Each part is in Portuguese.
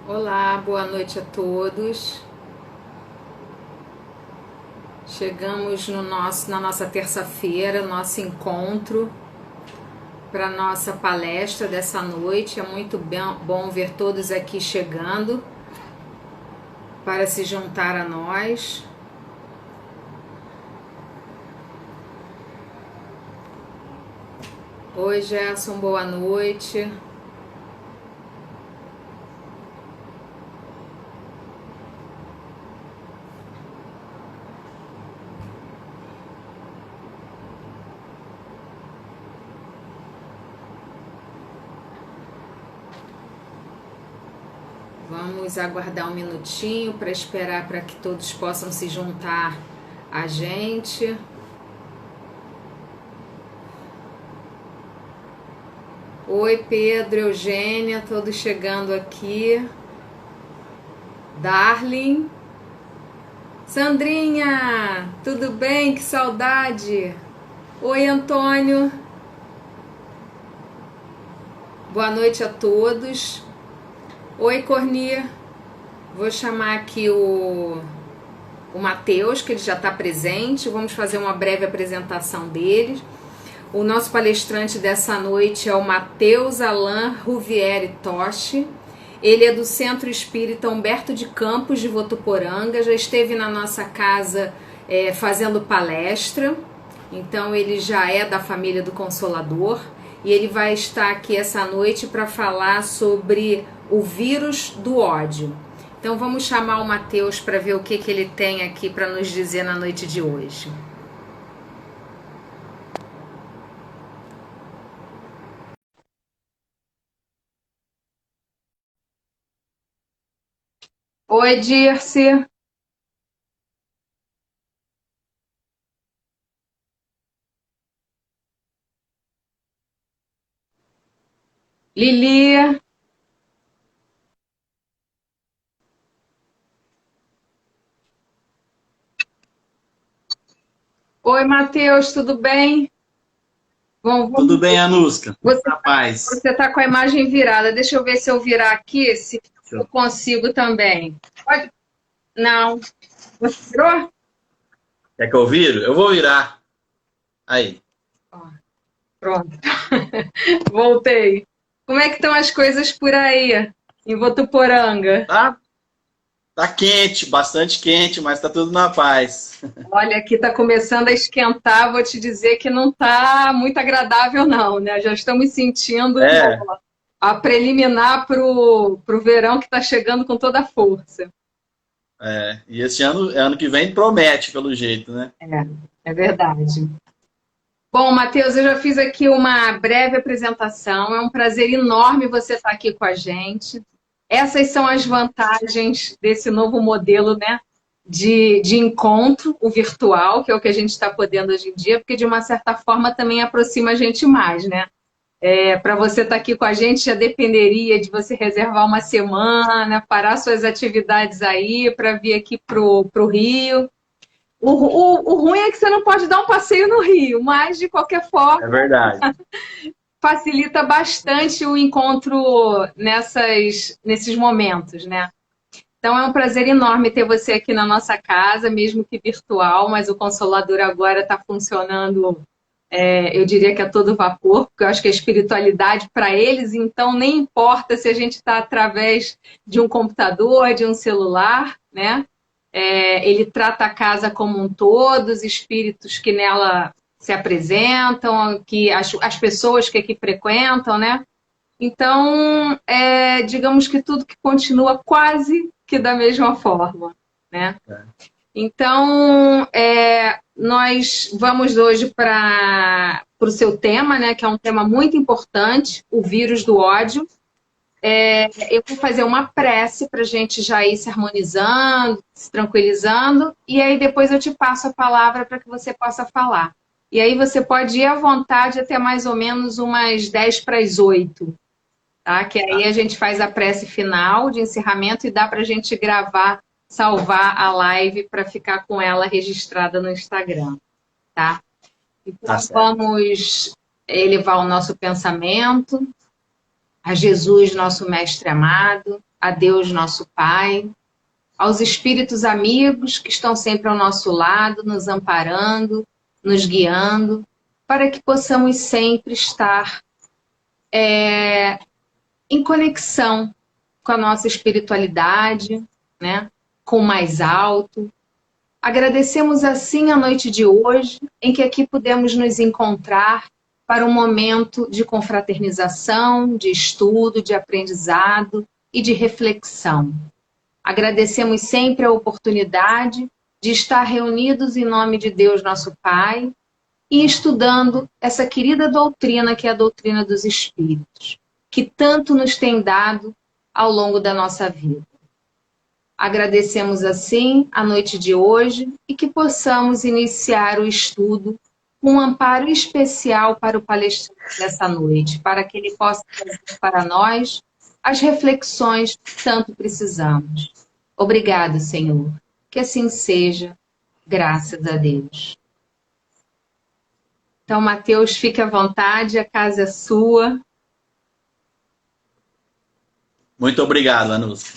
Olá, boa noite a todos. Chegamos na nossa terça-feira, nosso encontro para nossa palestra dessa noite. É muito bom ver todos aqui chegando para se juntar a nós. Oi, Gerson, boa noite. Vamos aguardar um minutinho para esperar para que todos possam se juntar a gente. Oi, Pedro, Eugênia, todos chegando aqui. Darling. Sandrinha, tudo bem? Que saudade. Oi, Antônio. Boa noite a todos. Oi, Corni. Vou chamar aqui o Matheus, que ele já está presente. Vamos fazer uma breve apresentação dele. O nosso palestrante dessa noite é o Matheus Alain Ruvieri Toshi. Ele é do Centro Espírita Humberto de Campos de Votuporanga, já esteve na nossa casa fazendo palestra, então ele já é da família do Consolador e ele vai estar aqui essa noite para falar sobre o vírus do ódio. Então vamos chamar o Matheus para ver o que ele tem aqui para nos dizer na noite de hoje. Oi, Dirce. Lili. Oi, Matheus, tudo bem? Bom, Tudo bem, Anuska? Você Na paz. você tá com a imagem virada. Deixa eu ver se eu virar aqui, se eu consigo também. Pode? Não. Você virou? Quer que eu viro? Eu vou virar. Aí. Ó, pronto. Voltei. Como é que estão as coisas por aí, em Votuporanga? Tá quente, bastante quente, mas tá tudo na paz. Olha, aqui está começando a esquentar. Vou te dizer que não está muito agradável, não, né? Já estamos sentindo É, a preliminar pro verão que está chegando com toda a força. e esse ano que vem promete, pelo jeito, né? É verdade. Bom, Matheus, eu já fiz aqui uma breve apresentação. É um prazer enorme você estar aqui com a gente. Essas são as vantagens desse novo modelo, né, de encontro, o virtual, que é o que a gente está podendo hoje em dia, porque de uma certa forma também aproxima a gente mais, né? Para você estar aqui com a gente já dependeria de você reservar uma semana, parar suas atividades aí para vir aqui para o Rio. O ruim é que você não pode dar um passeio no Rio, mas de qualquer É forma verdade. facilita bastante o encontro nesses momentos, né? Então é um prazer enorme ter você aqui na nossa casa, mesmo que virtual, mas o Consolador agora está funcionando, eu diria que a todo vapor, porque eu acho que a espiritualidade para eles, então nem importa se a gente está através de um computador, de um celular, né? Ele trata a casa como um todo, os espíritos que nela se apresentam, que as pessoas que aqui frequentam, né? Então, digamos que tudo que continua quase que da mesma forma, né? Então, nós vamos hoje para o seu tema, né? Que é um tema muito importante, o vírus do ódio. Eu vou fazer uma prece para a gente já ir se harmonizando, se tranquilizando, e aí depois eu te passo a palavra para que você possa falar. E aí você pode ir à vontade até mais ou menos umas 10 para as 8, tá? Que aí a gente faz a prece final de encerramento e dá para a gente gravar, salvar a live para ficar com ela registrada no Instagram, tá? Tá Então certo. vamos elevar o nosso pensamento a Jesus, nosso mestre amado, a Deus nosso Pai, aos espíritos amigos que estão sempre ao nosso lado, nos amparando, nos guiando, para que possamos sempre estar em conexão com a nossa espiritualidade, né? Com o mais alto. Agradecemos assim a noite de hoje, em que aqui pudemos nos encontrar para um momento de confraternização, de estudo, de aprendizado e de reflexão. Agradecemos sempre a oportunidade de estar reunidos em nome de Deus, nosso Pai, e estudando essa querida doutrina que é a doutrina dos Espíritos, que tanto nos tem dado ao longo da nossa vida. Agradecemos assim a noite de hoje e que possamos iniciar o estudo com um amparo especial para o palestrante dessa noite, para que ele possa trazer para nós as reflexões que tanto precisamos. Obrigado, Senhor. Que assim seja, graças a Deus. Então, Mateus, fique à vontade, a casa é sua. Muito obrigado, Anúcia.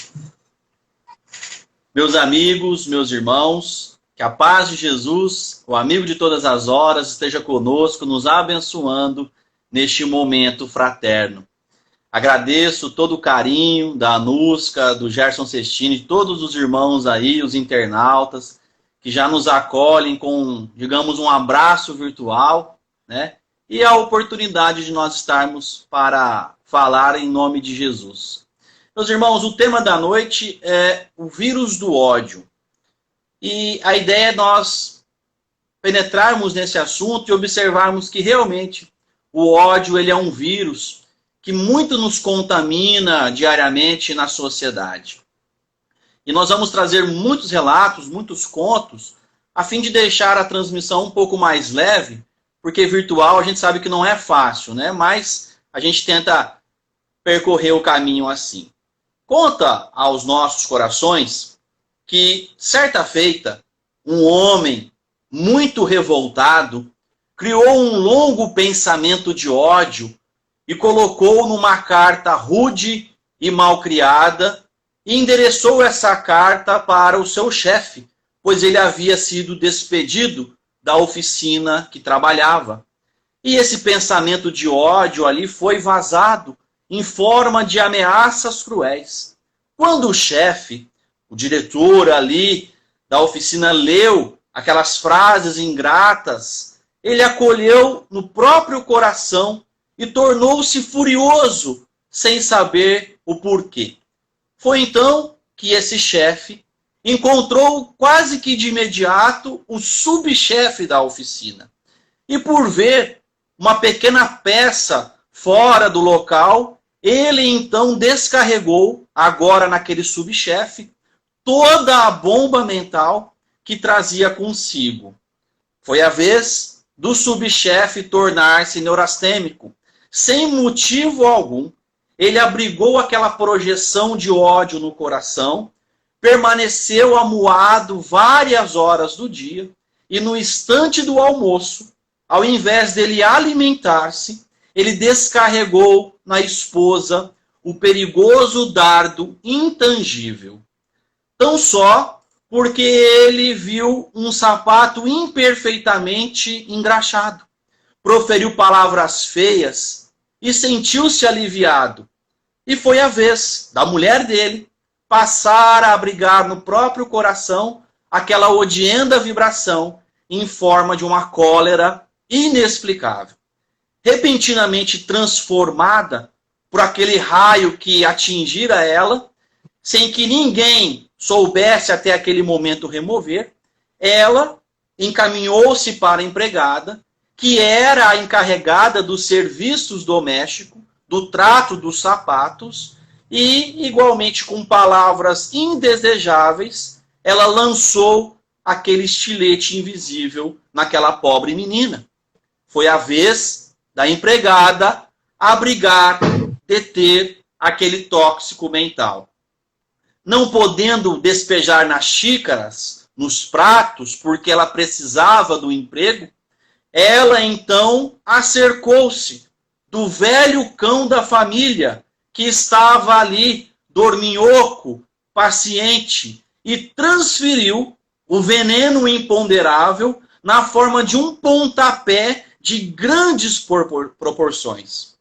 Meus amigos, meus irmãos, que a paz de Jesus, o amigo de todas as horas, esteja conosco, nos abençoando neste momento fraterno. Agradeço todo o carinho da Anusca, do Gerson Sestini, de todos os irmãos aí, os internautas, que já nos acolhem com, digamos, um abraço virtual, né? E a oportunidade de nós estarmos para falar em nome de Jesus. Meus irmãos, o tema da noite é o vírus do ódio. E a ideia é nós penetrarmos nesse assunto e observarmos que realmente o ódio ele é um vírus que muito nos contamina diariamente na sociedade. E nós vamos trazer muitos relatos, muitos contos, a fim de deixar a transmissão um pouco mais leve, porque virtual a gente sabe que não é fácil, né? Mas a gente tenta percorrer o caminho assim. Conta aos nossos corações que, certa feita, um homem muito revoltado criou um longo pensamento de ódio e colocou numa carta rude e malcriada e endereçou essa carta para o seu chefe, pois ele havia sido despedido da oficina que trabalhava. E esse pensamento de ódio ali foi vazado em forma de ameaças cruéis. Quando o chefe, o diretor ali da oficina, leu aquelas frases ingratas, ele acolheu no próprio coração e tornou-se furioso, sem saber o porquê. Foi então que esse chefe encontrou quase que de imediato o subchefe da oficina. E por ver uma pequena peça fora do local, ele então descarregou, agora naquele subchefe, toda a bomba mental que trazia consigo. Foi a vez do subchefe tornar-se neurastêmico. Sem motivo algum, ele abrigou aquela projeção de ódio no coração, permaneceu amuado várias horas do dia, e no instante do almoço, ao invés dele alimentar-se, ele descarregou na esposa o perigoso dardo intangível. Tão só porque ele viu um sapato imperfeitamente engraxado, proferiu palavras feias e sentiu-se aliviado. E foi a vez da mulher dele passar a abrigar no próprio coração aquela odienta vibração em forma de uma cólera inexplicável. Repentinamente transformada por aquele raio que atingira ela, sem que ninguém soubesse até aquele momento remover, ela encaminhou-se para a empregada, que era a encarregada dos serviços domésticos, do trato dos sapatos, e, igualmente com palavras indesejáveis, ela lançou aquele estilete invisível naquela pobre menina. Foi a vez da empregada abrigar, deter aquele tóxico mental. Não podendo despejar nas xícaras, nos pratos, porque ela precisava do emprego, ela então acercou-se do velho cão da família que estava ali dorminhoco, paciente, e transferiu o veneno imponderável na forma de um pontapé de grandes proporções.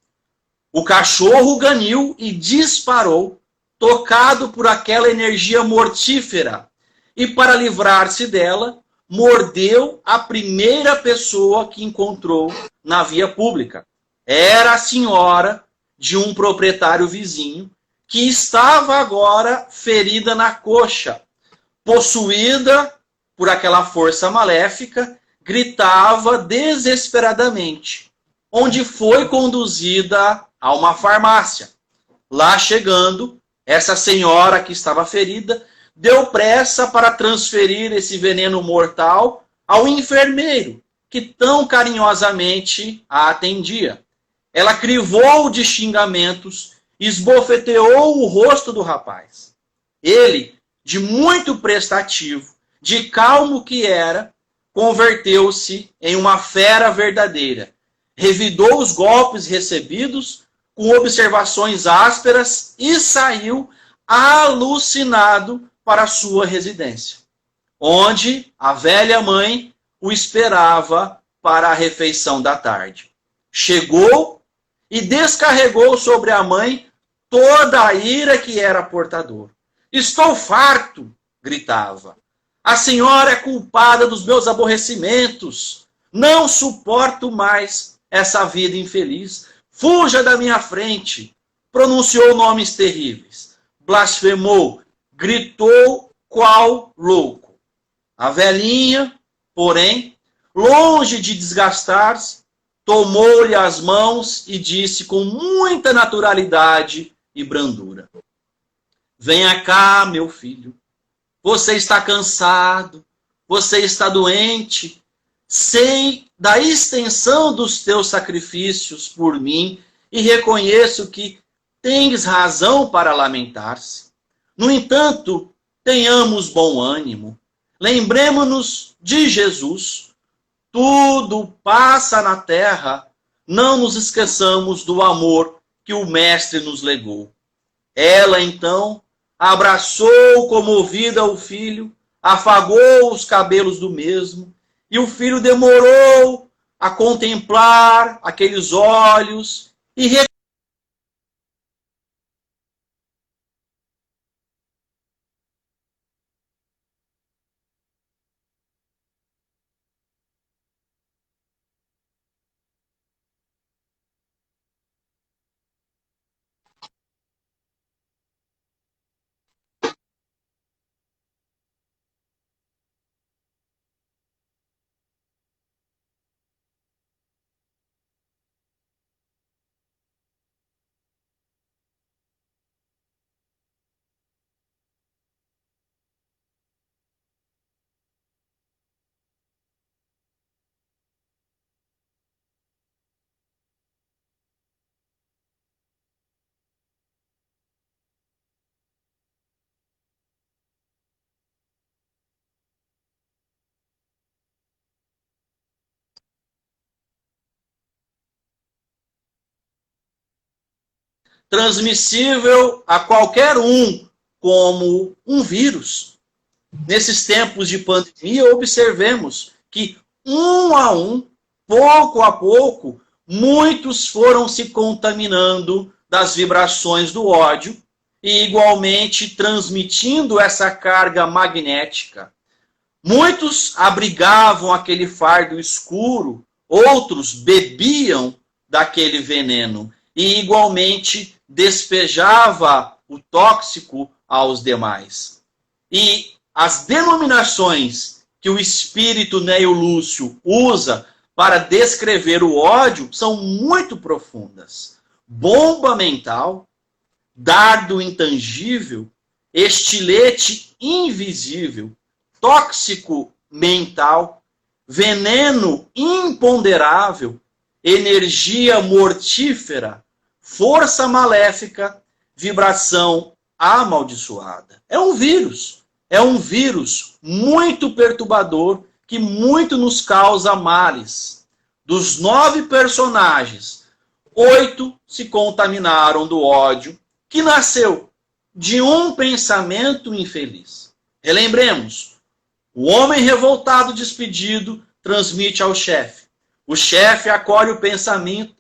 O cachorro ganiu e disparou, tocado por aquela energia mortífera, e para livrar-se dela, mordeu a primeira pessoa que encontrou na via pública. Era a senhora de um proprietário vizinho, que estava agora ferida na coxa, possuída por aquela força maléfica, gritava desesperadamente, onde foi conduzida a uma farmácia. Lá chegando, essa senhora que estava ferida deu pressa para transferir esse veneno mortal ao enfermeiro, que tão carinhosamente a atendia. Ela crivou de xingamentos, esbofeteou o rosto do rapaz. Ele, de muito prestativo, de calmo que era, converteu-se em uma fera verdadeira. Revidou os golpes recebidos com observações ásperas e saiu alucinado para sua residência, onde a velha mãe o esperava para a refeição da tarde. Chegou e descarregou sobre a mãe toda a ira que era portador. Estou farto, gritava. A senhora é culpada dos meus aborrecimentos. Não suporto mais essa vida infeliz. Fuja da minha frente. Pronunciou nomes terríveis. Blasfemou. Gritou qual louco. A velhinha, porém, longe de desgastar-se, tomou-lhe as mãos e disse com muita naturalidade e brandura: venha cá, meu filho. Você está cansado, você está doente. Sei da extensão dos teus sacrifícios por mim e reconheço que tens razão para lamentar-se. No entanto, tenhamos bom ânimo. Lembremos-nos de Jesus. Tudo passa na terra. Não nos esqueçamos do amor que o Mestre nos legou. Ela, então, abraçou comovida o filho, afagou os cabelos do mesmo, e o filho demorou a contemplar aqueles olhos e transmissível a qualquer um, como um vírus. Nesses tempos de pandemia, observemos que, um a um, pouco a pouco, muitos foram se contaminando das vibrações do ódio e, igualmente, transmitindo essa carga magnética. Muitos abrigavam aquele fardo escuro, outros bebiam daquele veneno e, igualmente, despejava o tóxico aos demais. E as denominações que o espírito Neo Lúcio usa para descrever o ódio são muito profundas. Bomba mental, dardo intangível, estilete invisível, tóxico mental, veneno imponderável, energia mortífera, força maléfica, vibração amaldiçoada. É um vírus muito perturbador que muito nos causa males. Dos 9 personagens, 8 se contaminaram do ódio que nasceu de um pensamento infeliz. Relembremos, o homem revoltado, despedido, transmite ao chefe. O chefe acolhe o pensamento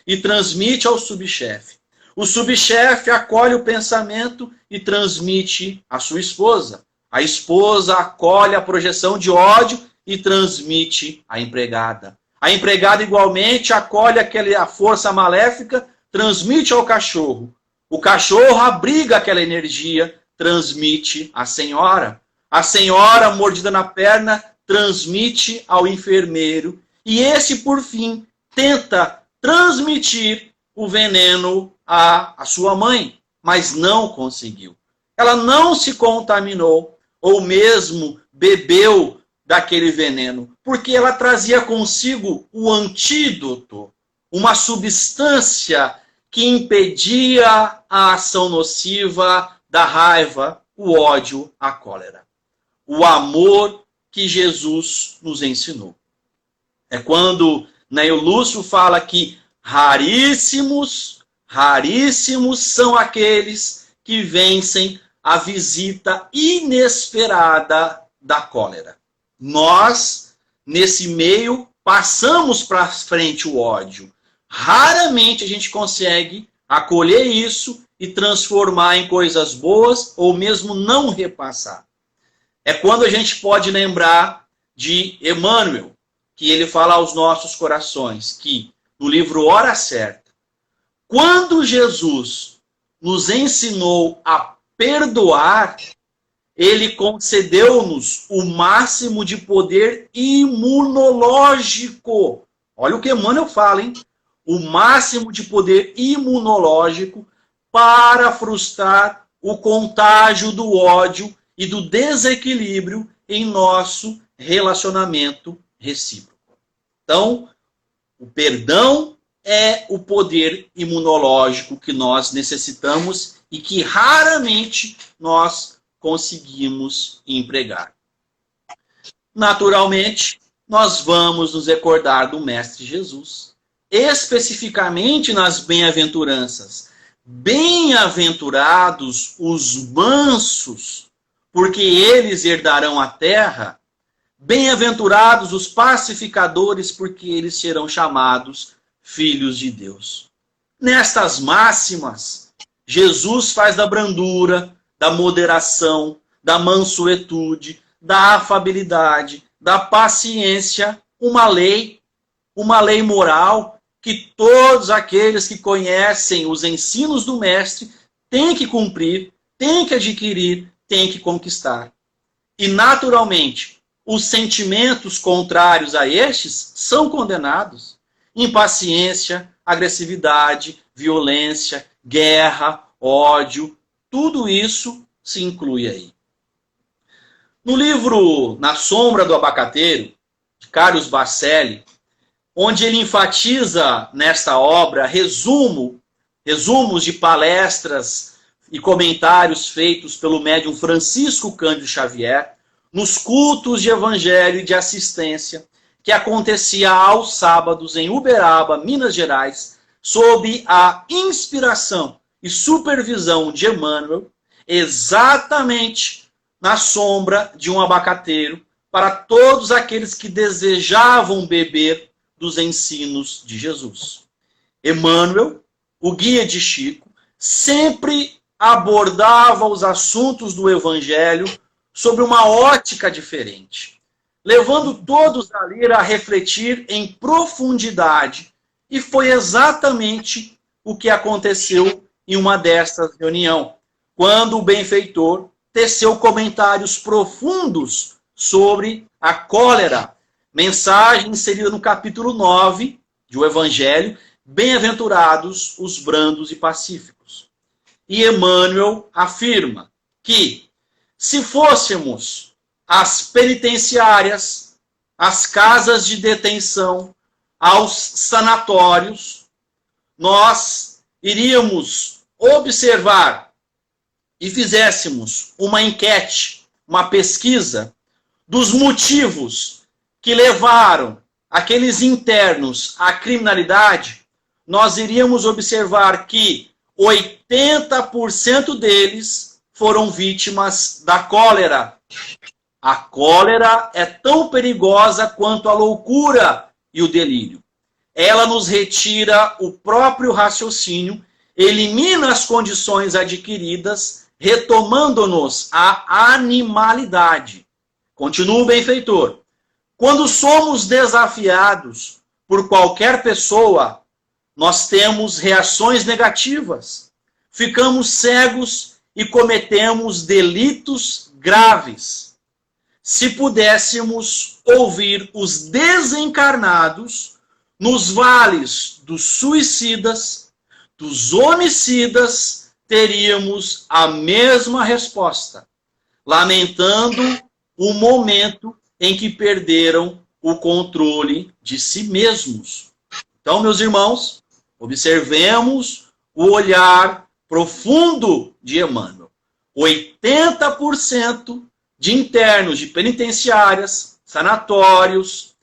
e transmite ao subchefe. O subchefe acolhe o pensamento e transmite à sua esposa. A esposa acolhe a projeção de ódio e transmite à empregada. A empregada igualmente acolhe a força maléfica, transmite ao cachorro. O cachorro abriga aquela energia, transmite à senhora. A senhora, mordida na perna, transmite ao enfermeiro. E esse, por fim, tenta transmitir o veneno à sua mãe, mas não conseguiu. Ela não se contaminou, ou mesmo bebeu daquele veneno, porque ela trazia consigo o antídoto, uma substância que impedia a ação nociva da raiva, o ódio, a cólera. O amor que Jesus nos ensinou. É quando Neio Lúcio fala que raríssimos são aqueles que vencem a visita inesperada da cólera. Nós, nesse meio, passamos para frente o ódio. Raramente a gente consegue acolher isso e transformar em coisas boas ou mesmo não repassar. É quando a gente pode lembrar de Emmanuel, que ele fala aos nossos corações, que no livro Hora Certa, quando Jesus nos ensinou a perdoar, ele concedeu-nos o máximo de poder imunológico. Olha o que Emmanuel fala, hein? O máximo de poder imunológico para frustrar o contágio do ódio e do desequilíbrio em nosso relacionamento recíproco. Então, o perdão é o poder imunológico que nós necessitamos e que raramente nós conseguimos empregar. Naturalmente, nós vamos nos recordar do Mestre Jesus, especificamente nas bem-aventuranças. Bem-aventurados os mansos, porque eles herdarão a terra. Bem-aventurados os pacificadores, porque eles serão chamados filhos de Deus. Nestas máximas, Jesus faz da brandura, da moderação, da mansuetude, da afabilidade, da paciência, uma lei moral que todos aqueles que conhecem os ensinos do Mestre têm que cumprir, têm que adquirir, têm que conquistar. E, naturalmente, os sentimentos contrários a estes são condenados. Impaciência, agressividade, violência, guerra, ódio, tudo isso se inclui aí. No livro Na Sombra do Abacateiro, de Carlos Bacelli, onde ele enfatiza nesta obra resumos de palestras e comentários feitos pelo médium Francisco Cândido Xavier, nos cultos de evangelho e de assistência, que acontecia aos sábados em Uberaba, Minas Gerais, sob a inspiração e supervisão de Emmanuel, exatamente na sombra de um abacateiro, para todos aqueles que desejavam beber dos ensinos de Jesus. Emmanuel, o guia de Chico, sempre abordava os assuntos do Evangelho sobre uma ótica diferente, levando todos ali a refletir em profundidade. E foi exatamente o que aconteceu em uma destas reuniões, quando o benfeitor teceu comentários profundos sobre a cólera, mensagem inserida no capítulo 9 do Evangelho, bem-aventurados os brandos e pacíficos. E Emmanuel afirma que, se fôssemos às penitenciárias, às casas de detenção, aos sanatórios, nós iríamos observar e fizéssemos uma enquete, uma pesquisa dos motivos que levaram aqueles internos à criminalidade, nós iríamos observar que 80% deles foram vítimas da cólera. A cólera é tão perigosa quanto a loucura e o delírio. Ela nos retira o próprio raciocínio, elimina as condições adquiridas, retomando-nos à animalidade. Continua o benfeitor. Quando somos desafiados por qualquer pessoa, nós temos reações negativas, ficamos cegos e cometemos delitos graves. Se pudéssemos ouvir os desencarnados nos vales dos suicidas, dos homicidas, teríamos a mesma resposta, lamentando o momento em que perderam o controle de si mesmos. Então, meus irmãos, observemos o olhar profundo de Emmanuel. 80% de internos de penitenciárias, sanatórios,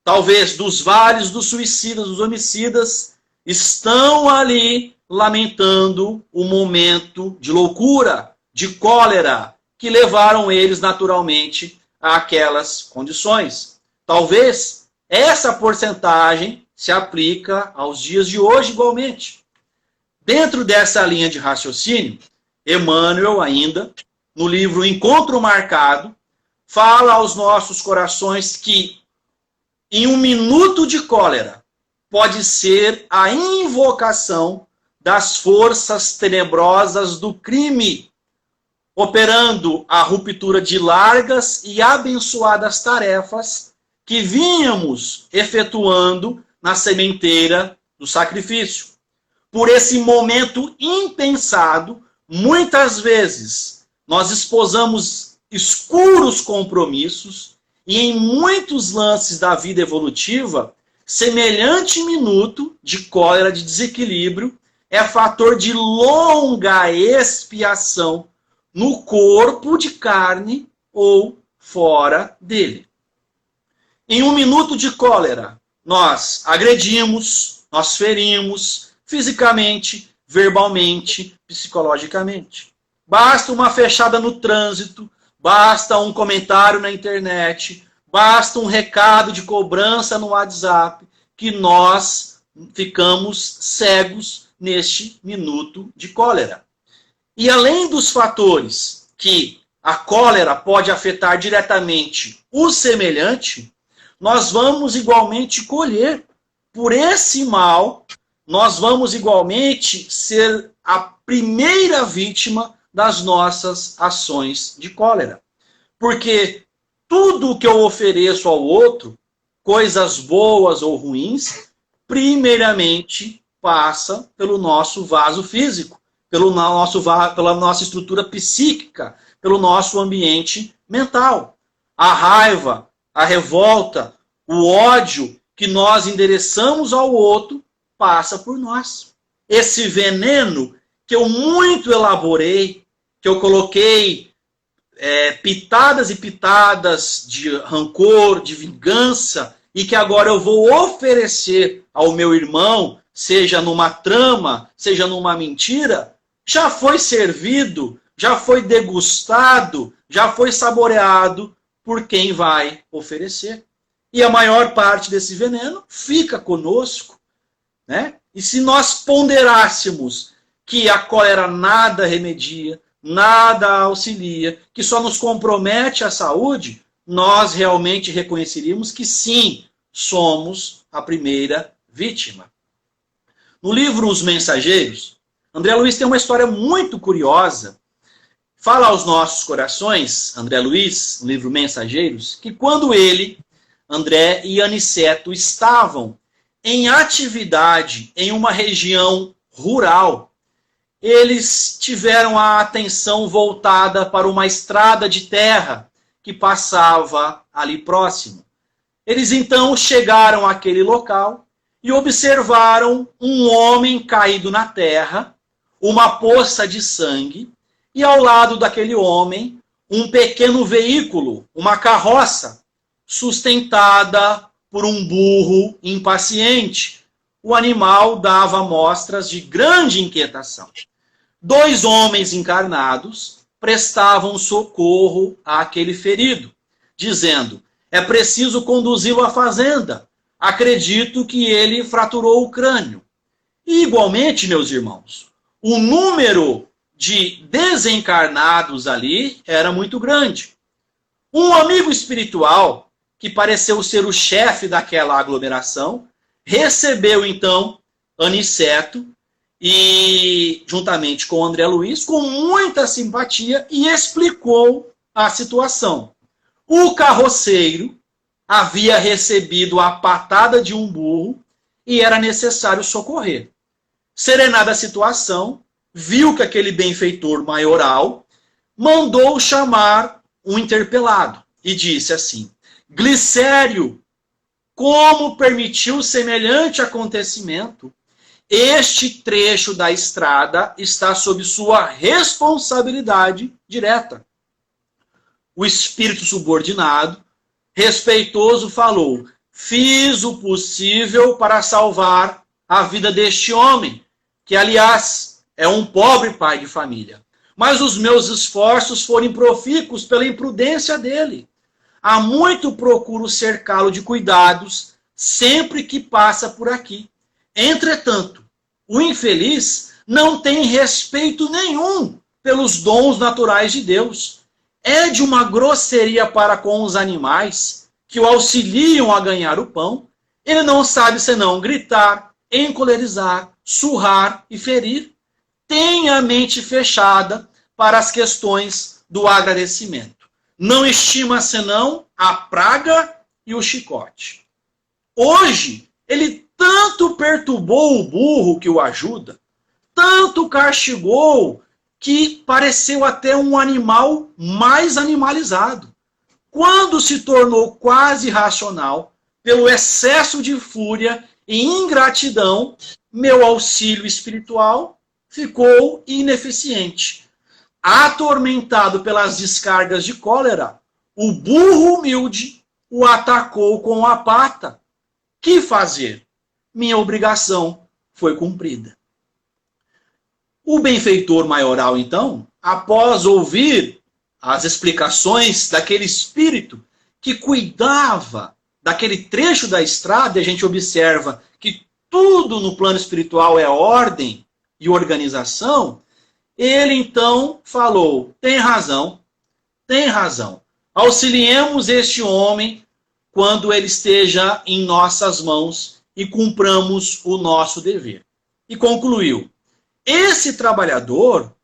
talvez dos vales dos suicidas, dos homicidas, estão ali lamentando o momento de loucura, de cólera, que levaram eles naturalmente àquelas condições. Talvez essa porcentagem se aplica aos dias de hoje igualmente. Dentro dessa linha de raciocínio, Emmanuel ainda, no livro Encontro Marcado, fala aos nossos corações que em um minuto de cólera pode ser a invocação das forças tenebrosas do crime, operando a ruptura de largas e abençoadas tarefas que vínhamos efetuando na sementeira do sacrifício. Por esse momento impensado, muitas vezes nós esposamos escuros compromissos e em muitos lances da vida evolutiva, semelhante minuto de cólera, de desequilíbrio, é fator de longa expiação no corpo de carne ou fora dele. Em um minuto de cólera, nós agredimos, nós ferimos fisicamente, verbalmente, psicologicamente. Basta uma fechada no trânsito, basta um comentário na internet, basta um recado de cobrança no WhatsApp, que nós ficamos cegos neste minuto de cólera. E além dos fatores que a cólera pode afetar diretamente o semelhante, nós vamos igualmente colher por esse mal, nós vamos igualmente ser a primeira vítima das nossas ações de cólera. Porque tudo que eu ofereço ao outro, coisas boas ou ruins, primeiramente passa pelo nosso vaso físico, pela nossa estrutura psíquica, pelo nosso ambiente mental. A raiva, a revolta, o ódio que nós endereçamos ao outro passa por nós. Esse veneno que eu muito elaborei, que eu coloquei pitadas e pitadas de rancor, de vingança, e que agora eu vou oferecer ao meu irmão, seja numa trama, seja numa mentira, já foi servido, já foi degustado, já foi saboreado por quem vai oferecer. E a maior parte desse veneno fica conosco, né? E se nós ponderássemos que a cólera nada remedia, nada auxilia, que só nos compromete a saúde, nós realmente reconheceríamos que sim, somos a primeira vítima. No livro Os Mensageiros, André Luiz tem uma história muito curiosa. Fala aos nossos corações, André Luiz, no livro Mensageiros, que quando ele, André e Aniceto estavam em atividade em uma região rural, eles tiveram a atenção voltada para uma estrada de terra que passava ali próximo. Eles então chegaram àquele local e observaram um homem caído na terra, uma poça de sangue, e ao lado daquele homem, um pequeno veículo, uma carroça, sustentada por um burro impaciente, o animal dava mostras de grande inquietação. 2 homens encarnados prestavam socorro àquele ferido, dizendo: é preciso conduzi-lo à fazenda. Acredito que ele fraturou o crânio. E, igualmente, meus irmãos, o número de desencarnados ali era muito grande. Um amigo espiritual, que pareceu ser o chefe daquela aglomeração, recebeu então Aniceto e, juntamente com André Luiz, com muita simpatia, e explicou a situação. O carroceiro havia recebido a patada de um burro e era necessário socorrer. Serenada a situação, viu que aquele benfeitor maioral mandou chamar um interpelado e disse assim: Glicério, como permitiu semelhante acontecimento? Este trecho da estrada está sob sua responsabilidade direta. O espírito subordinado, respeitoso, falou: fiz o possível para salvar a vida deste homem, que, aliás, é um pobre pai de família. Mas os meus esforços foram improfícuos pela imprudência dele. Há muito procuro cercá-lo de cuidados sempre que passa por aqui. Entretanto, o infeliz não tem respeito nenhum pelos dons naturais de Deus. É de uma grosseria para com os animais que o auxiliam a ganhar o pão. Ele não sabe senão gritar, encolerizar, surrar e ferir. Tem a mente fechada para as questões do agradecimento. Não estima senão a praga e o chicote. Hoje, ele tanto perturbou o burro que o ajuda, tanto castigou, que pareceu até um animal mais animalizado. Quando se tornou quase irracional, pelo excesso de fúria e ingratidão, meu auxílio espiritual ficou ineficiente. Atormentado pelas descargas de cólera, o burro humilde o atacou com a pata. Que fazer? Minha obrigação foi cumprida. O benfeitor maioral, então, após ouvir as explicações daquele espírito que cuidava daquele trecho da estrada, e a gente observa que tudo no plano espiritual é ordem e organização, ele então falou: tem razão, tem razão. Auxiliemos este homem quando ele esteja em nossas mãos e cumpramos o nosso dever. E concluiu: esse trabalhador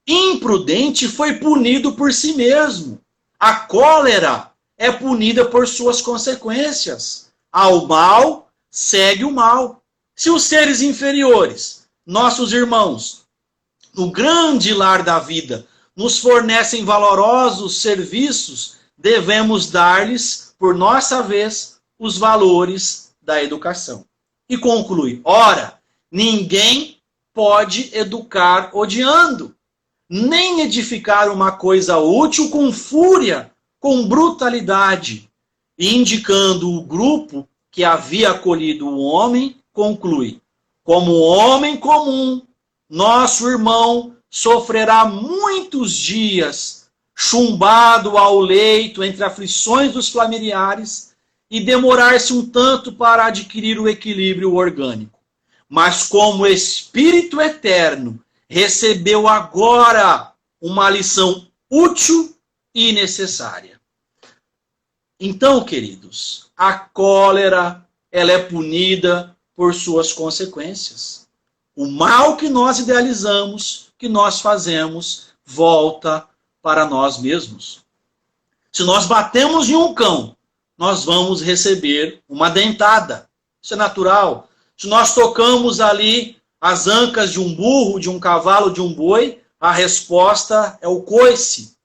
imprudente foi punido por si mesmo. A cólera é punida por suas consequências. Ao mal segue o mal. Se os seres inferiores, nossos irmãos, no grande lar da vida, nos fornecem valorosos serviços, devemos dar-lhes, por nossa vez, os valores da educação. E conclui: ora, ninguém pode educar odiando, nem edificar uma coisa útil com fúria, com brutalidade. E indicando o grupo que havia acolhido o homem, conclui: como homem comum, nosso irmão sofrerá muitos dias, chumbado ao leito entre aflições dos familiares, e demorar-se um tanto para adquirir o equilíbrio orgânico. Mas como Espírito Eterno, recebeu agora uma lição útil e necessária. Então, queridos, a cólera, ela é punida por suas consequências. O mal que nós idealizamos, que nós fazemos, volta para nós mesmos. Se nós batemos em um cão, nós vamos receber uma dentada. Isso é natural. Se nós tocamos ali as ancas de um burro, de um cavalo, de um boi, a resposta é o coice.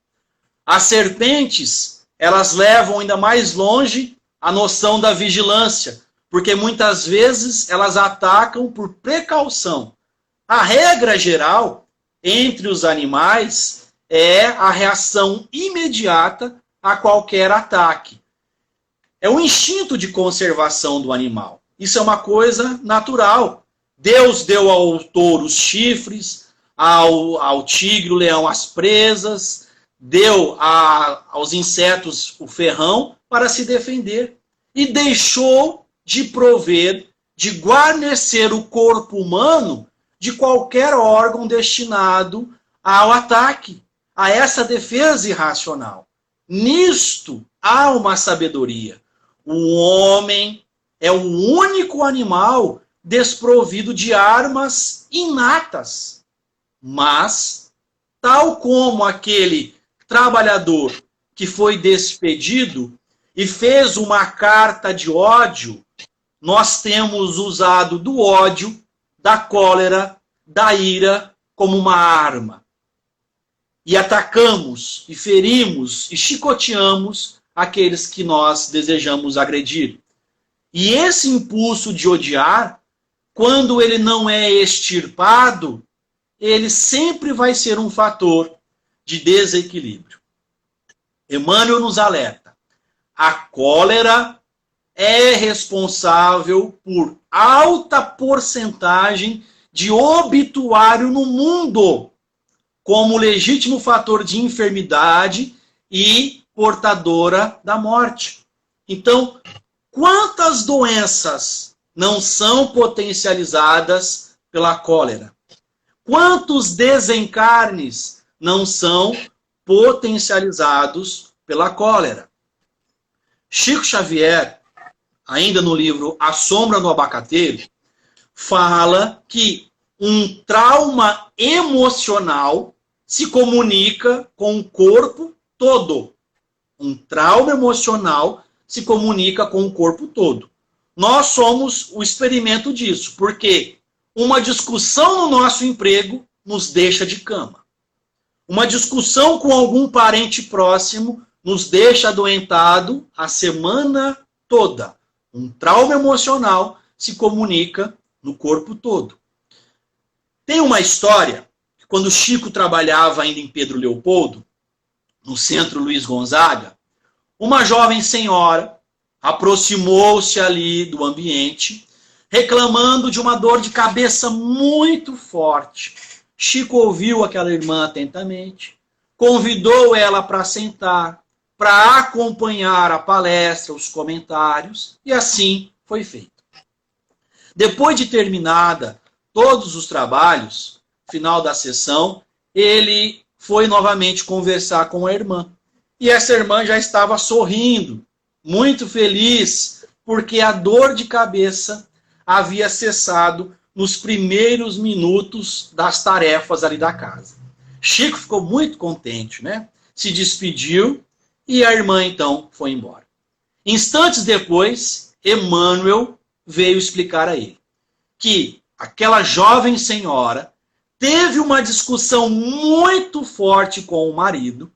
As serpentes, elas levam ainda mais longe a noção da vigilância, porque muitas vezes elas atacam por precaução. A regra geral entre os animais é a reação imediata a qualquer ataque. É o instinto de conservação do animal. Isso é uma coisa natural. Deus deu ao touro os chifres, ao tigre, o leão, as presas, deu aos insetos o ferrão para se defender. E deixou de prover, de guarnecer o corpo humano de qualquer órgão destinado ao ataque, a essa defesa irracional. Nisto há uma sabedoria. O homem é o único animal desprovido de armas inatas. Mas, tal como aquele trabalhador que foi despedido e fez uma carta de ódio, nós temos usado do ódio, da cólera, da ira como uma arma. E atacamos, e ferimos, e chicoteamos aqueles que nós desejamos agredir. E esse impulso de odiar, quando ele não é extirpado, ele sempre vai ser um fator de desequilíbrio. Emmanuel nos alerta. A cólera é responsável por alta porcentagem de obituário no mundo, como legítimo fator de enfermidade e portadora da morte. Então, quantas doenças não são potencializadas pela cólera? Quantos desencarnes não são potencializados pela cólera? Chico Xavier, ainda no livro A Sombra no Abacateiro, fala que um trauma emocional se comunica com o corpo todo. Um trauma emocional se comunica com o corpo todo. Nós somos o experimento disso, porque uma discussão no nosso emprego nos deixa de cama. Uma discussão com algum parente próximo nos deixa adoentado a semana toda. Um trauma emocional se comunica no corpo todo. Tem uma história, que quando Chico trabalhava ainda em Pedro Leopoldo, no Centro Luiz Gonzaga, uma jovem senhora aproximou-se ali do ambiente, reclamando de uma dor de cabeça muito forte. Chico ouviu aquela irmã atentamente, convidou ela para sentar, para acompanhar a palestra, os comentários, e assim foi feito. Depois de terminada todos os trabalhos, final da sessão, ele foi novamente conversar com a irmã. E essa irmã já estava sorrindo, muito feliz, porque a dor de cabeça havia cessado nos primeiros minutos das tarefas ali da casa. Chico ficou muito contente, né? Se despediu e a irmã então foi embora. Instantes depois, Emmanuel veio explicar a ele que aquela jovem senhora teve uma discussão muito forte com o marido,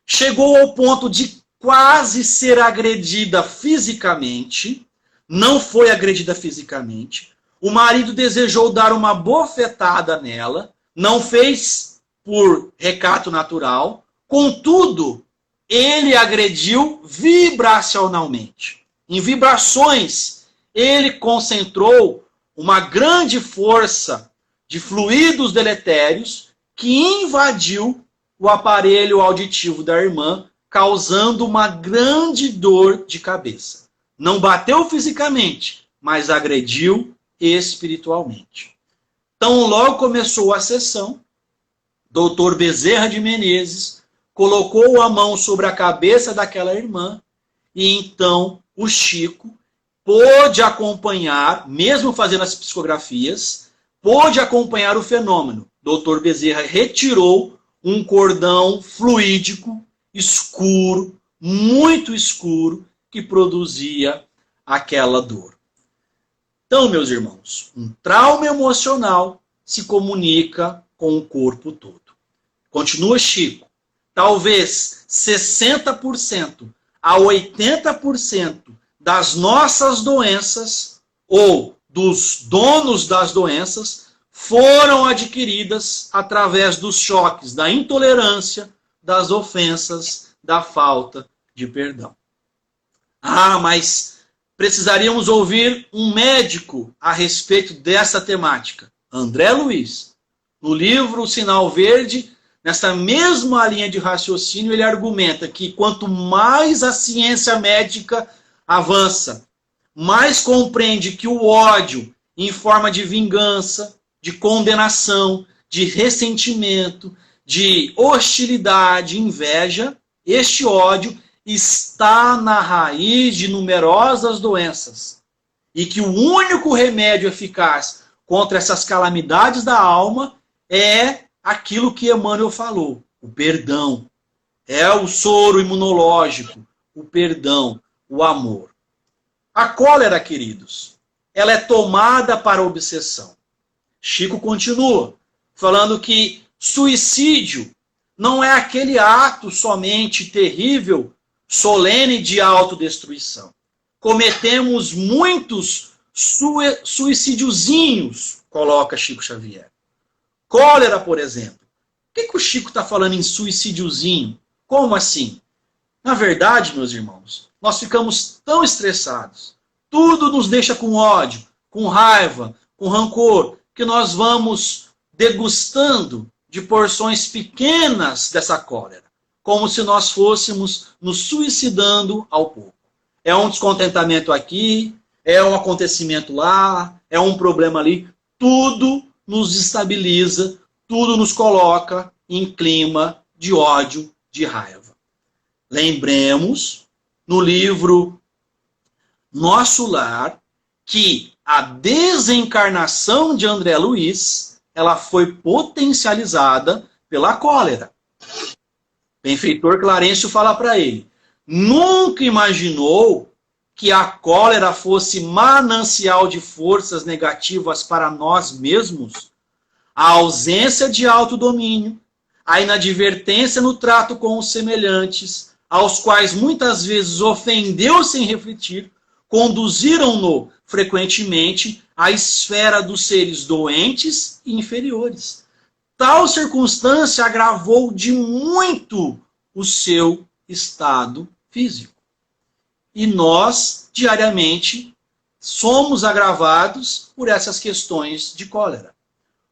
chegou ao ponto de quase ser agredida fisicamente, não foi agredida fisicamente, o marido desejou dar uma bofetada nela, não fez por recato natural, contudo, ele agrediu vibracionalmente. Em vibrações, ele concentrou uma grande força de fluidos deletérios que invadiu o aparelho auditivo da irmã, causando uma grande dor de cabeça. Não bateu fisicamente, mas agrediu espiritualmente. Então, logo começou a sessão, Dr. Bezerra de Menezes colocou a mão sobre a cabeça daquela irmã e então o Chico pôde acompanhar, mesmo fazendo as psicografias, pôde acompanhar o fenômeno. Dr. Bezerra retirou um cordão fluídico, escuro, muito escuro, que produzia aquela dor. Então, meus irmãos, um trauma emocional se comunica com o corpo todo. Continua Chico. Talvez 60% a 80% das nossas doenças ou dos donos das doenças foram adquiridas através dos choques da intolerância, das ofensas, da falta de perdão. Ah, mas precisaríamos ouvir um médico a respeito dessa temática, André Luiz. No livro Sinal Verde, nessa mesma linha de raciocínio, ele argumenta que quanto mais a ciência médica avança, mais compreende que o ódio, em forma de vingança, de condenação, de ressentimento, de hostilidade, inveja, este ódio está na raiz de numerosas doenças. E que o único remédio eficaz contra essas calamidades da alma é aquilo que Emmanuel falou, o perdão. É o soro imunológico, o perdão, o amor. A cólera, queridos, ela é tomada para obsessão. Chico continua falando que suicídio não é aquele ato somente terrível, solene de autodestruição. Cometemos muitos suicidiozinhos, coloca Chico Xavier. Cólera, por exemplo. Por que o Chico está falando em suicidiozinho? Como assim? Na verdade, meus irmãos, nós ficamos tão estressados, tudo nos deixa com ódio, com raiva, com rancor, que nós vamos degustando de porções pequenas dessa cólera, como se nós fôssemos nos suicidando ao pouco. É um descontentamento aqui, é um acontecimento lá, é um problema ali, tudo nos estabiliza, tudo nos coloca em clima de ódio, de raiva. Lembremos, no livro Nosso Lar, que a desencarnação de André Luiz, ela foi potencializada pela cólera. Benfeitor Clarencio fala para ele, nunca imaginou que a cólera fosse manancial de forças negativas para nós mesmos? A ausência de autodomínio, a inadvertência no trato com os semelhantes, aos quais muitas vezes ofendeu sem refletir, conduziram-no frequentemente à esfera dos seres doentes e inferiores. Tal circunstância agravou de muito o seu estado físico. E nós, diariamente, somos agravados por essas questões de cólera.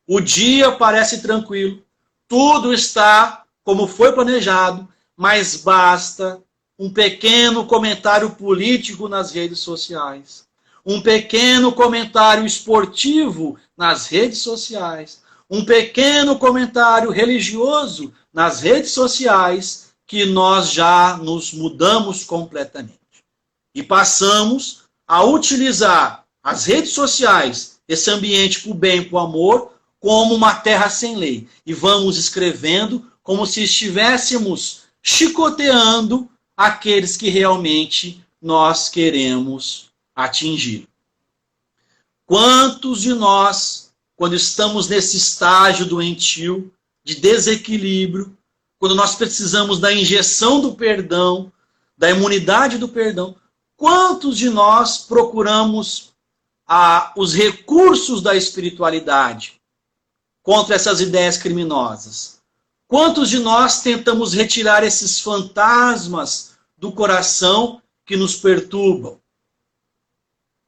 O dia parece tranquilo, tudo está como foi planejado, mas basta um pequeno comentário político nas redes sociais, um pequeno comentário esportivo nas redes sociais, um pequeno comentário religioso nas redes sociais, que nós já nos mudamos completamente. E passamos a utilizar as redes sociais, esse ambiente para o bem e para o amor, como uma terra sem lei. E vamos escrevendo como se estivéssemos chicoteando aqueles que realmente nós queremos atingir. Quantos de nós, quando estamos nesse estágio doentio, de desequilíbrio, quando nós precisamos da injeção do perdão, da imunidade do perdão, quantos de nós procuramos os recursos da espiritualidade contra essas ideias criminosas? Quantos de nós tentamos retirar esses fantasmas do coração que nos perturbam?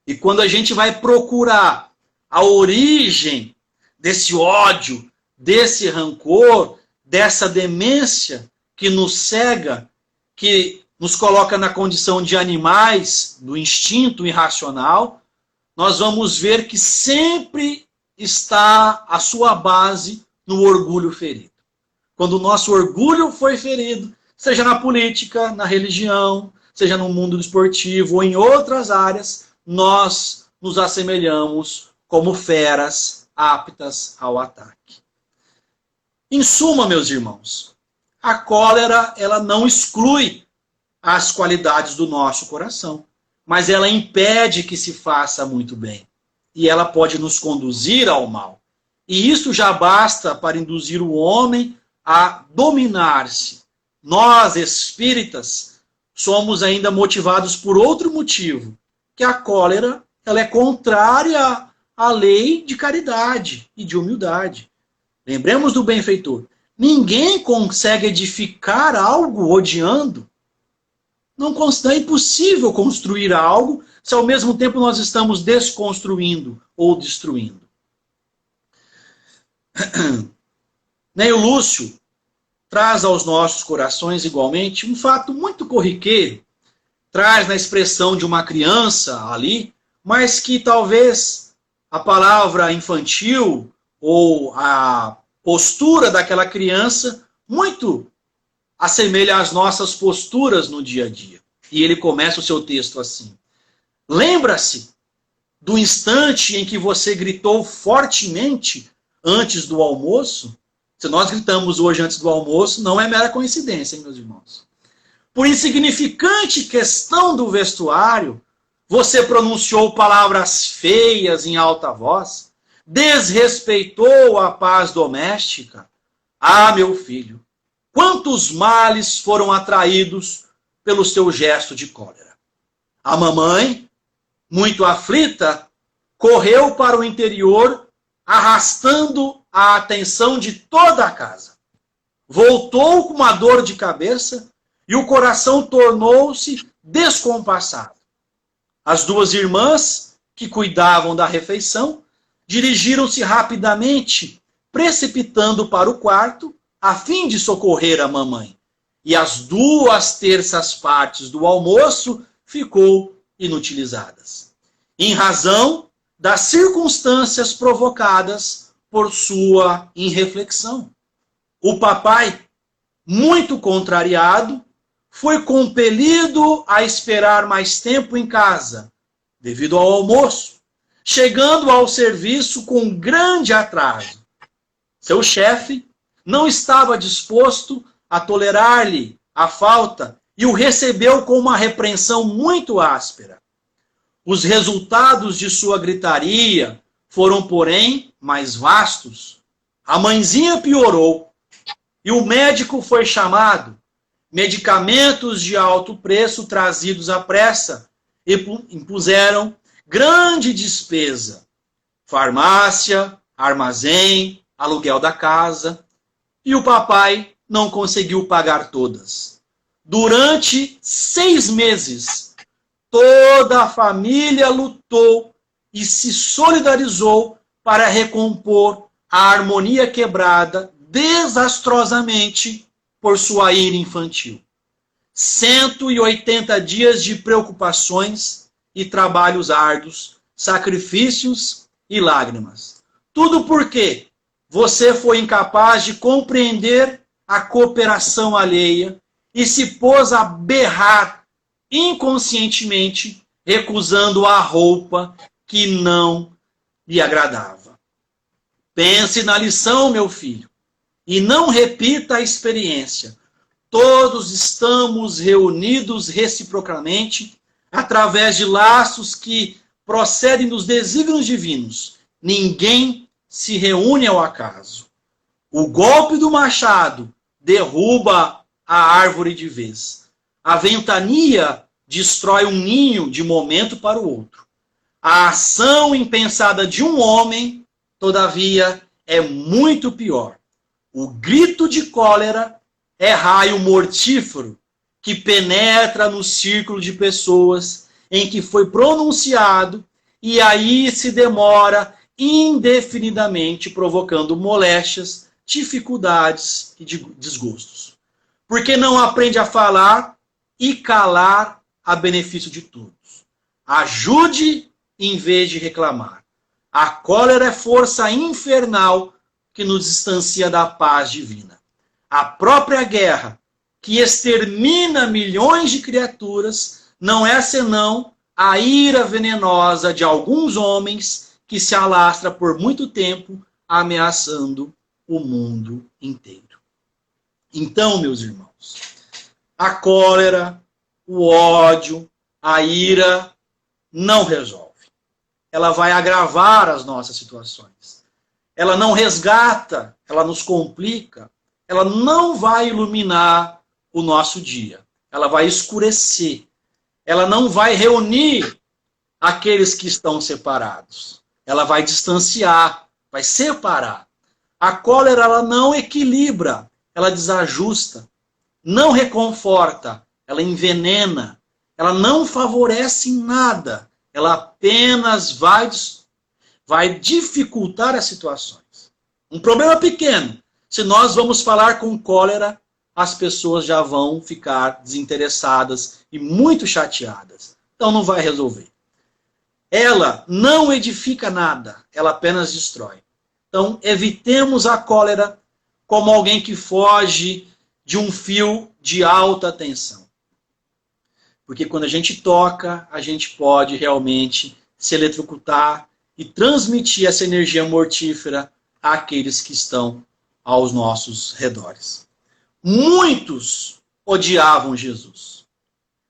E quando a gente vai procurar a origem desse ódio, desse rancor, dessa demência que nos cega, que nos coloca na condição de animais, do instinto irracional, nós vamos ver que sempre está a sua base no orgulho ferido. Quando o nosso orgulho foi ferido, seja na política, na religião, seja no mundo esportivo ou em outras áreas, nós nos assemelhamos como feras aptas ao ataque. Em suma, meus irmãos, a cólera, ela não exclui as qualidades do nosso coração, mas ela impede que se faça muito bem. E ela pode nos conduzir ao mal. E isso já basta para induzir o homem a dominar-se. Nós, espíritas, somos ainda motivados por outro motivo, que a cólera, ela é contrária à lei de caridade e de humildade. Lembremos do benfeitor. Ninguém consegue edificar algo odiando. Não é impossível construir algo se ao mesmo tempo nós estamos desconstruindo ou destruindo. Neio Lúcio traz aos nossos corações igualmente um fato muito corriqueiro, traz na expressão de uma criança ali, mas que talvez a palavra infantil ou a postura daquela criança muito assemelha às nossas posturas no dia a dia. E ele começa o seu texto assim: lembra-se do instante em que você gritou fortemente antes do almoço? Se nós gritamos hoje antes do almoço, não é mera coincidência, hein, meus irmãos? Por insignificante questão do vestuário, você pronunciou palavras feias em alta voz, desrespeitou a paz doméstica. Ah, meu filho, quantos males foram atraídos pelo seu gesto de cólera. A mamãe, muito aflita, correu para o interior, arrastando a atenção de toda a casa. Voltou com uma dor de cabeça e o coração tornou-se descompassado. As duas irmãs, que cuidavam da refeição, dirigiram-se rapidamente, precipitando para o quarto, a fim de socorrer a mamãe. E as 2/3 do almoço ficou inutilizadas, em razão das circunstâncias provocadas por sua irreflexão. O papai, muito contrariado, foi compelido a esperar mais tempo em casa, devido ao almoço, chegando ao serviço com grande atraso. Seu chefe não estava disposto a tolerar-lhe a falta e o recebeu com uma repreensão muito áspera. Os resultados de sua gritaria foram, porém, mais vastos. A mãezinha piorou e o médico foi chamado. Medicamentos de alto preço trazidos à pressa impuseram grande despesa. Farmácia, armazém, aluguel da casa. E o papai não conseguiu pagar todas. Durante 6 meses, toda a família lutou e se solidarizou para recompor a harmonia quebrada desastrosamente por sua ira infantil. 180 dias de preocupações e trabalhos árduos, sacrifícios e lágrimas. Tudo porque você foi incapaz de compreender a cooperação alheia e se pôs a berrar inconscientemente, recusando a roupa que não lhe agradava. Pense na lição, meu filho, e não repita a experiência. Todos estamos reunidos reciprocamente através de laços que procedem dos desígnios divinos. Ninguém se reúne ao acaso. O golpe do machado derruba a árvore de vez. A ventania destrói um ninho de momento para o outro. A ação impensada de um homem, todavia, é muito pior. O grito de cólera é raio mortífero que penetra no círculo de pessoas em que foi pronunciado e aí se demora indefinidamente, provocando moléstias, dificuldades e desgostos. Porque não aprende a falar e calar a benefício de todos. Ajude em vez de reclamar. A cólera é força infernal que nos distancia da paz divina. A própria guerra, que extermina milhões de criaturas, não é senão a ira venenosa de alguns homens que se alastra por muito tempo, ameaçando o mundo inteiro. Então, meus irmãos, a cólera, o ódio, a ira não resolve. Ela vai agravar as nossas situações. Ela não resgata, ela nos complica. Ela não vai iluminar o nosso dia. Ela vai escurecer. Ela não vai reunir aqueles que estão separados. Ela vai distanciar, vai separar. A cólera, ela não equilibra, ela desajusta, não reconforta, ela envenena, ela não favorece em nada, ela apenas vai dificultar as situações. Um problema pequeno. Se nós vamos falar com cólera, as pessoas já vão ficar desinteressadas e muito chateadas. Então não vai resolver. Ela não edifica nada, ela apenas destrói. Então evitemos a cólera como alguém que foge de um fio de alta tensão. Porque quando a gente toca, a gente pode realmente se eletrocutar e transmitir essa energia mortífera àqueles que estão aos nossos redores. Muitos odiavam Jesus.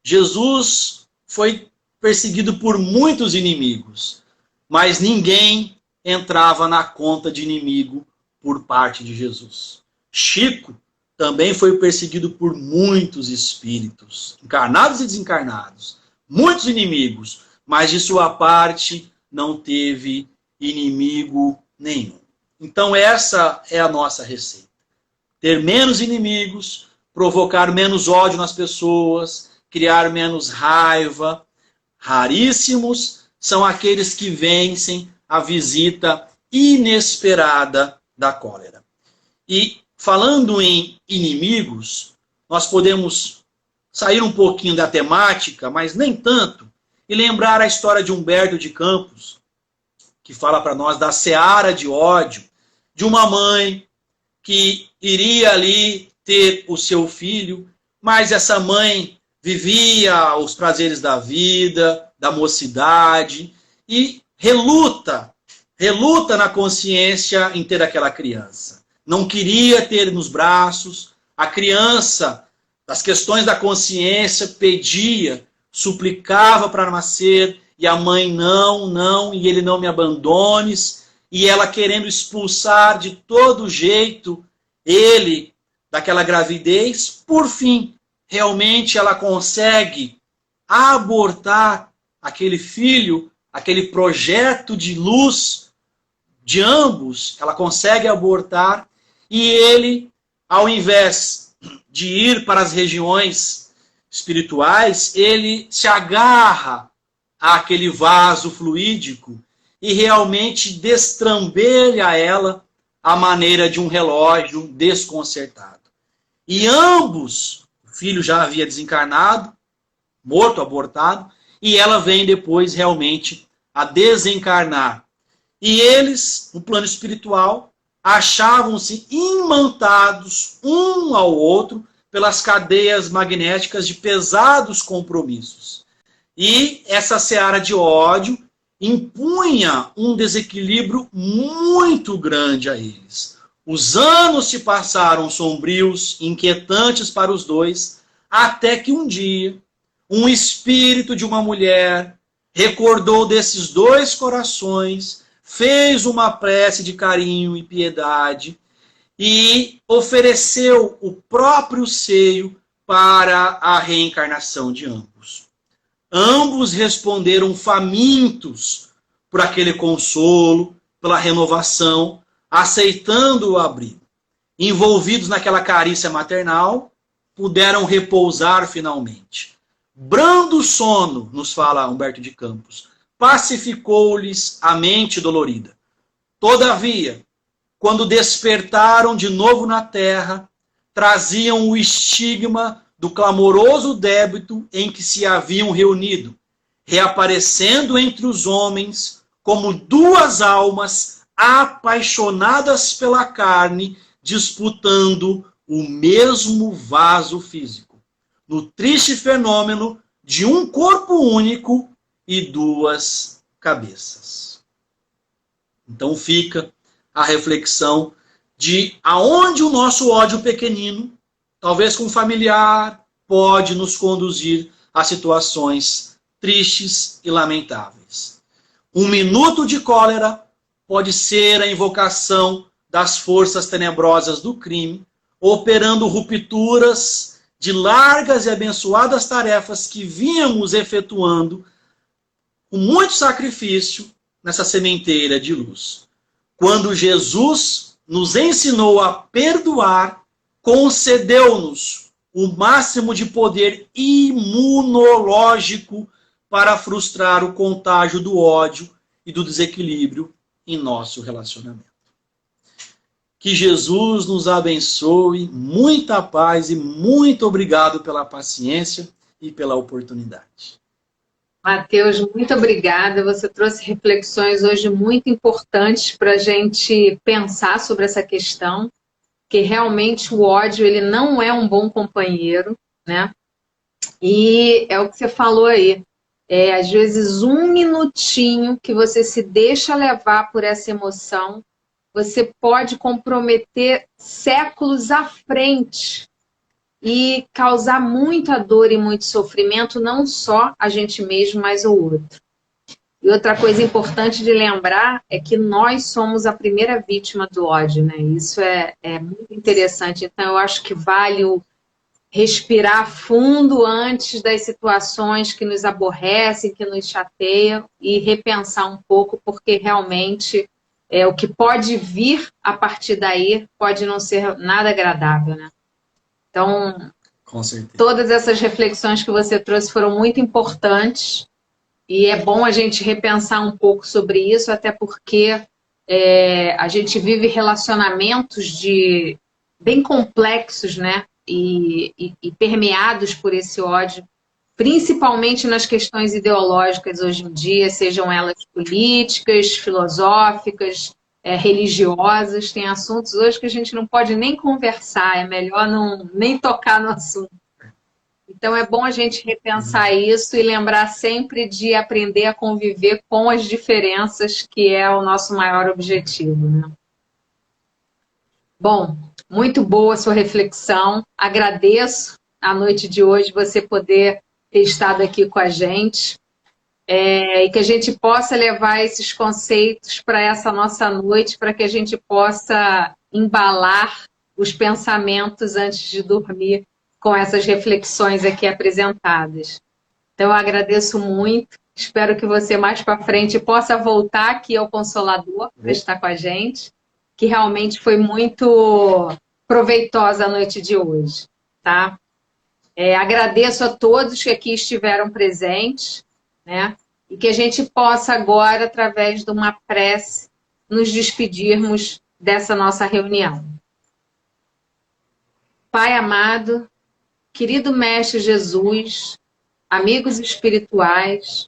Jesus foi perseguido por muitos inimigos, mas ninguém entrava na conta de inimigo por parte de Jesus. Chico também foi perseguido por muitos espíritos, encarnados e desencarnados, muitos inimigos, mas de sua parte não teve inimigo nenhum. Então essa é a nossa receita. Ter menos inimigos, provocar menos ódio nas pessoas, criar menos raiva. Raríssimos são aqueles que vencem a visita inesperada da cólera. E falando em inimigos, nós podemos sair um pouquinho da temática, mas nem tanto, e lembrar a história de Humberto de Campos, que fala para nós da seara de ódio de uma mãe que iria ali ter o seu filho, mas essa mãe vivia os prazeres da vida, da mocidade, e reluta na consciência em ter aquela criança. Não queria ter nos braços, a criança, das questões da consciência, pedia, suplicava para nascer, e a mãe, não, e ele não me abandones, e ela querendo expulsar de todo jeito ele daquela gravidez. Por fim, realmente ela consegue abortar aquele filho, aquele projeto de luz de ambos, ela consegue abortar, e ele, ao invés de ir para as regiões espirituais, ele se agarra àquele vaso fluídico e realmente destrambelha ela à maneira de um relógio desconcertado. E ambos, o filho já havia desencarnado, morto, abortado, e ela vem depois realmente a desencarnar. E eles, no plano espiritual, achavam-se imantados um ao outro pelas cadeias magnéticas de pesados compromissos. E essa seara de ódio impunha um desequilíbrio muito grande a eles. Os anos se passaram sombrios, inquietantes para os dois, até que um dia, um espírito de uma mulher recordou desses dois corações, fez uma prece de carinho e piedade e ofereceu o próprio seio para a reencarnação de ambos. Ambos responderam famintos por aquele consolo, pela renovação, aceitando o abrigo. Envolvidos naquela carícia maternal, puderam repousar finalmente. Brando sono, nos fala Humberto de Campos, pacificou-lhes a mente dolorida. Todavia, quando despertaram de novo na terra, traziam o estigma do clamoroso débito em que se haviam reunido, reaparecendo entre os homens como duas almas apaixonadas pela carne, disputando o mesmo vaso físico, no triste fenômeno de um corpo único e duas cabeças. Então fica a reflexão de aonde o nosso ódio pequenino, talvez com um familiar, pode nos conduzir a situações tristes e lamentáveis. Um minuto de cólera pode ser a invocação das forças tenebrosas do crime, operando rupturas de largas e abençoadas tarefas que vínhamos efetuando com muito sacrifício nessa sementeira de luz. Quando Jesus nos ensinou a perdoar, concedeu-nos o máximo de poder imunológico para frustrar o contágio do ódio e do desequilíbrio em nosso relacionamento. Que Jesus nos abençoe, muita paz e muito obrigado pela paciência e pela oportunidade. Mateus, muito obrigada. Você trouxe reflexões hoje muito importantes para a gente pensar sobre essa questão, que realmente o ódio ele não é um bom companheiro, né? E é o que você falou aí. Às vezes, um minutinho que você se deixa levar por essa emoção, você pode comprometer séculos à frente e causar muita dor e muito sofrimento, não só a gente mesmo, mas o outro. E outra coisa importante de lembrar é que nós somos a primeira vítima do ódio, né? Isso é muito interessante. Então, eu acho que vale o respirar fundo antes das situações que nos aborrecem, que nos chateiam, e repensar um pouco, porque realmente o que pode vir a partir daí pode não ser nada agradável, né? Então, com certeza, todas essas reflexões que você trouxe foram muito importantes, e é bom a gente repensar um pouco sobre isso, até porque a gente vive relacionamentos bem complexos, né? E permeados por esse ódio, principalmente nas questões ideológicas hoje em dia, sejam elas políticas, filosóficas, religiosas. Tem assuntos hoje que a gente não pode nem conversar, é melhor nem tocar no assunto. Então é bom a gente repensar isso e lembrar sempre de aprender a conviver com as diferenças, que é o nosso maior objetivo, né? Bom, muito boa a sua reflexão. Agradeço a noite de hoje você poder ter estado aqui com a gente. E que a gente possa levar esses conceitos para essa nossa noite, para que a gente possa embalar os pensamentos antes de dormir com essas reflexões aqui apresentadas. Então, eu agradeço muito. Espero que você mais para frente possa voltar aqui ao Consolador para estar com a gente, que realmente foi muito proveitosa a noite de hoje, tá? Agradeço a todos que aqui estiveram presentes, né? E que a gente possa agora, através de uma prece, nos despedirmos dessa nossa reunião. Pai amado, querido Mestre Jesus, amigos espirituais,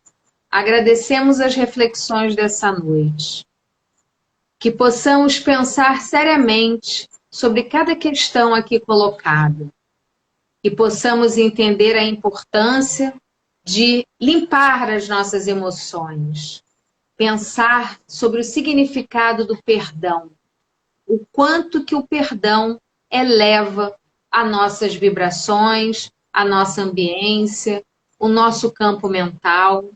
agradecemos as reflexões dessa noite. Que possamos pensar seriamente sobre cada questão aqui colocada. Que possamos entender a importância de limpar as nossas emoções. Pensar sobre o significado do perdão. O quanto que o perdão eleva as nossas vibrações, a nossa ambiência, o nosso campo mental,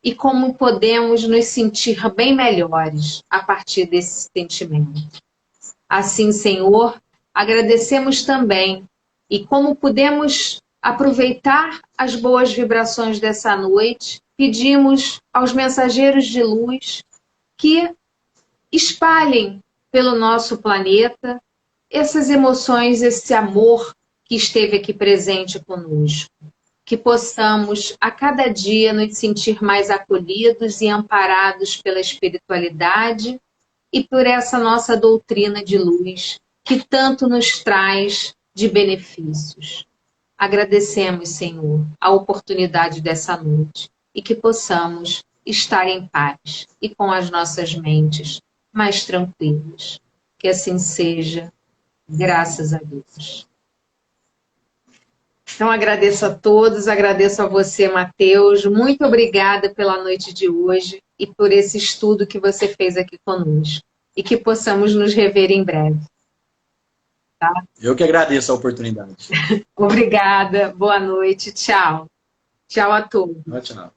e como podemos nos sentir bem melhores a partir desse sentimento. Assim, Senhor, agradecemos também, e como podemos aproveitar as boas vibrações dessa noite, pedimos aos mensageiros de luz que espalhem pelo nosso planeta essas emoções, esse amor que esteve aqui presente conosco. Que possamos, a cada dia, nos sentir mais acolhidos e amparados pela espiritualidade e por essa nossa doutrina de luz, que tanto nos traz de benefícios. Agradecemos, Senhor, a oportunidade dessa noite e que possamos estar em paz e com as nossas mentes mais tranquilas. Que assim seja, graças a Deus. Então, agradeço a todos, agradeço a você, Mateus. Muito obrigada pela noite de hoje e por esse estudo que você fez aqui conosco. E que possamos nos rever em breve. Tá? Eu que agradeço a oportunidade. Obrigada, boa noite, tchau. Tchau a todos. Tchau.